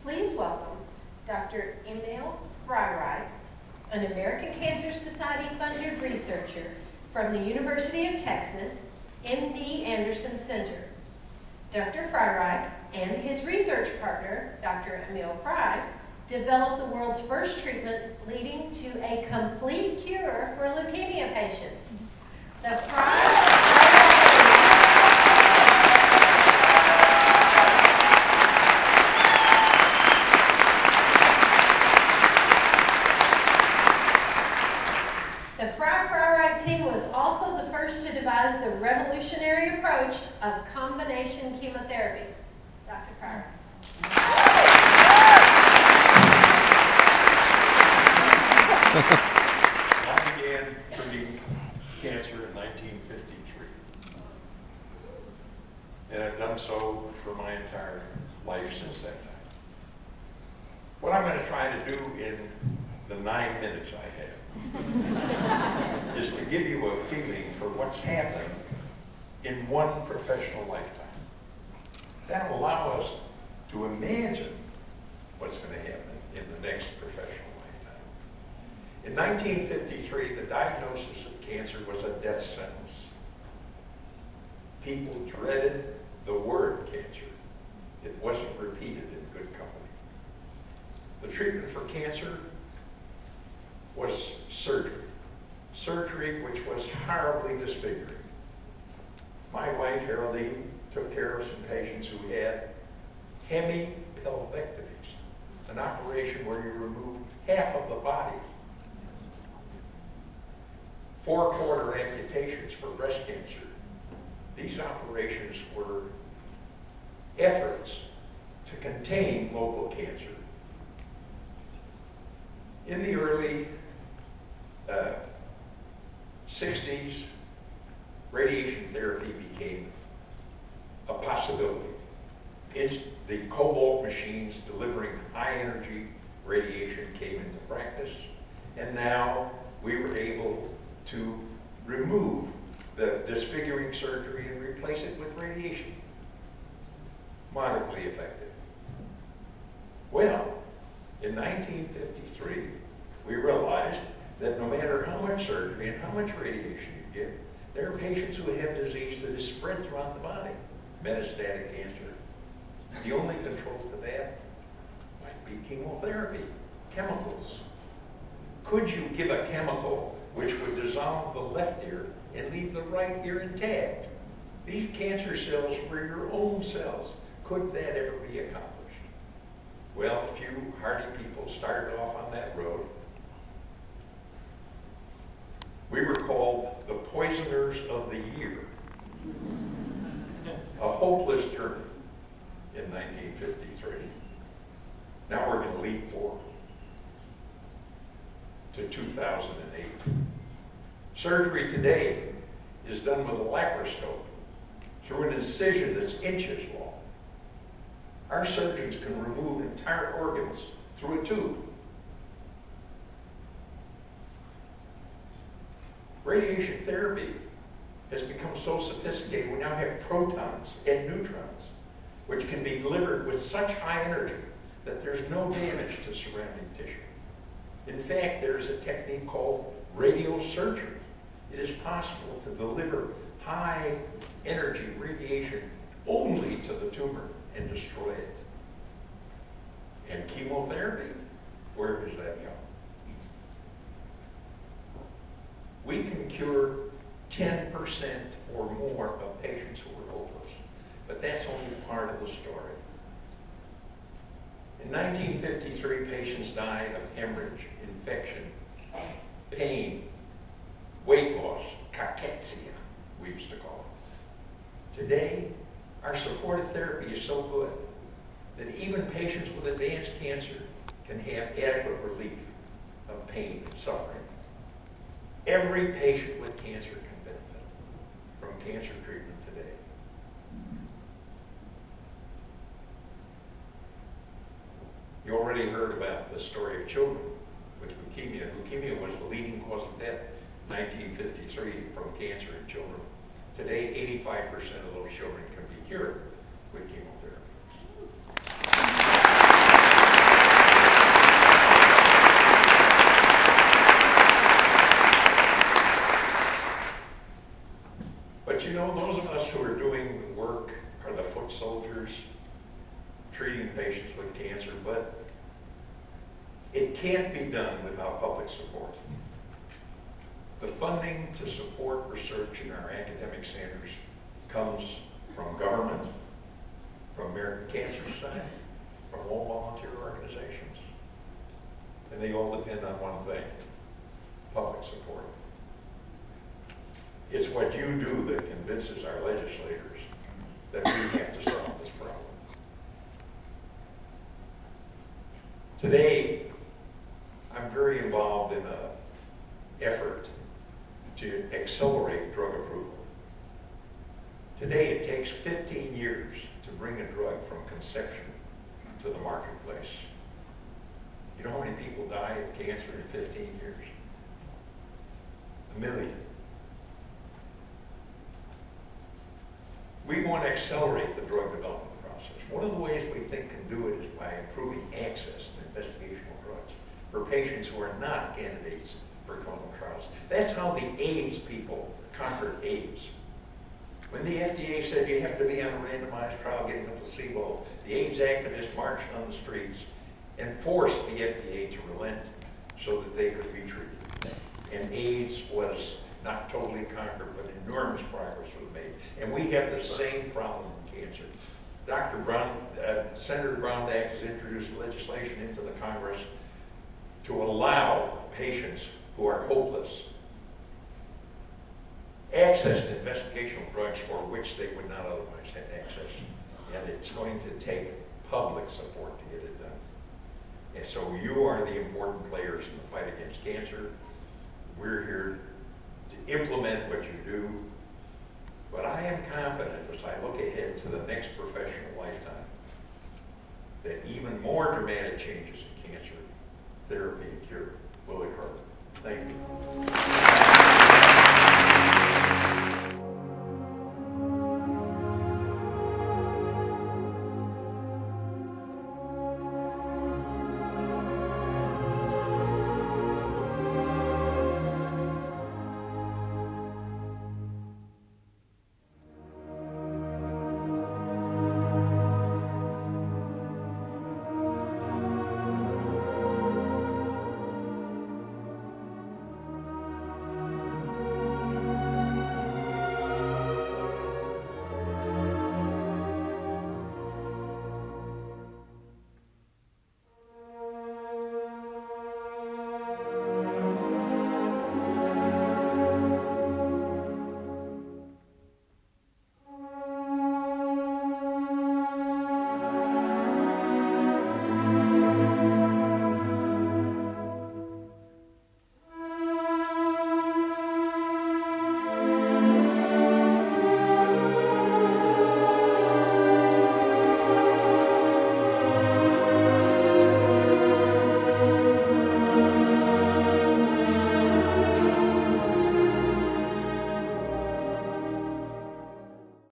Please welcome Dr. Emil Freireich, an American Cancer Society funded researcher from the University of Texas, MD Anderson Center. Dr. Freireich and his research partner, Dr. Emil Freireich, developed the world's first treatment leading to a complete cure for leukemia patients. The Freireich team was also the first to devise the revolutionary approach of combination chemotherapy. Dr. Freireich. I began treating cancer in 1953. And I've done so for my entire life since that time. What I'm going to try to do in the 9 minutes I have is to give you a feeling for what's happened in one professional lifetime. That will allow us to imagine what's going to happen in the next professional lifetime. In 1953, the diagnosis of cancer was a death sentence. People dreaded the word cancer. It wasn't repeated in good company. The treatment for cancer was surgery. Surgery which was horribly disfiguring. My wife, Haroldine, took care of some patients who had hemipelvectomies, an operation where you remove half of the body. 4-quarter amputations for breast cancer. These operations were efforts to contain local cancer. In the early 60s, radiation therapy became a possibility. The cobalt machines delivering high energy radiation came into practice, and now we were able to remove the disfiguring surgery and replace it with radiation. Moderately effective. Well, in 1953, we realized that no matter how much surgery and how much radiation you give, there are patients who have disease that is spread throughout the body. Metastatic cancer. The only control to that might be chemotherapy, chemicals. Could you give a chemical which would dissolve the left ear and leave the right ear intact? These cancer cells were your own cells. Could that ever be accomplished? Well, a few hardy people started off on that road. We were called the poisoners of the year. A hopeless journey in 1953. Now we're going to leap forward to 2008. Surgery today is done with a laparoscope through an incision that's inches long. Our surgeons can remove entire organs through a tube. Radiation therapy has become so sophisticated, we now have protons and neutrons, which can be delivered with such high energy that there's no damage to surrounding tissue. In fact, there's a technique called radiosurgery. It is possible to deliver high energy radiation only to the tumor and destroy it. And chemotherapy, where does that go? We can cure 10% or more of patients who are hopeless, but that's only part of the story. In 1953, patients died of hemorrhage, infection, pain, weight loss, cachexia, we used to call it. Today, our supportive therapy is so good that even patients with advanced cancer can have adequate relief of pain and suffering. Every patient with cancer can benefit from cancer treatment today. You already heard about the story of children with leukemia. Leukemia was the leading cause of death in 1953 from cancer in children. Today, 85% of those children can be cured with chemotherapy. patients with cancer, but it can't be done without public support. The funding to support research in our academic centers comes from government, from American Cancer Society, from all volunteer organizations. And they all depend on one thing, public support. It's what you do that convinces our legislators that we have to solve this problem. Today, I'm very involved in an effort to accelerate drug approval. Today, it takes 15 years to bring a drug from conception to the marketplace. You know how many people die of cancer in 15 years? 1 million. We want to accelerate the drug development process. One of the ways we think can do it is by improving access to investigational drugs for patients who are not candidates for clinical trials. That's how the AIDS people conquered AIDS. When the FDA said you have to be on a randomized trial getting a placebo, the AIDS activists marched on the streets and forced the FDA to relent so that they could be treated. And AIDS was not totally conquered, but enormous progress was made. And we have the same problem in cancer. Senator Brownback has introduced legislation into the Congress to allow patients who are hopeless access to investigational drugs for which they would not otherwise have access. And it's going to take public support to get it done. And so you are the important players in the fight against cancer. We're here to implement what you do. But I am confident as I look ahead to the next professional lifetime that even more dramatic changes in cancer therapy and cure will occur. Thank you.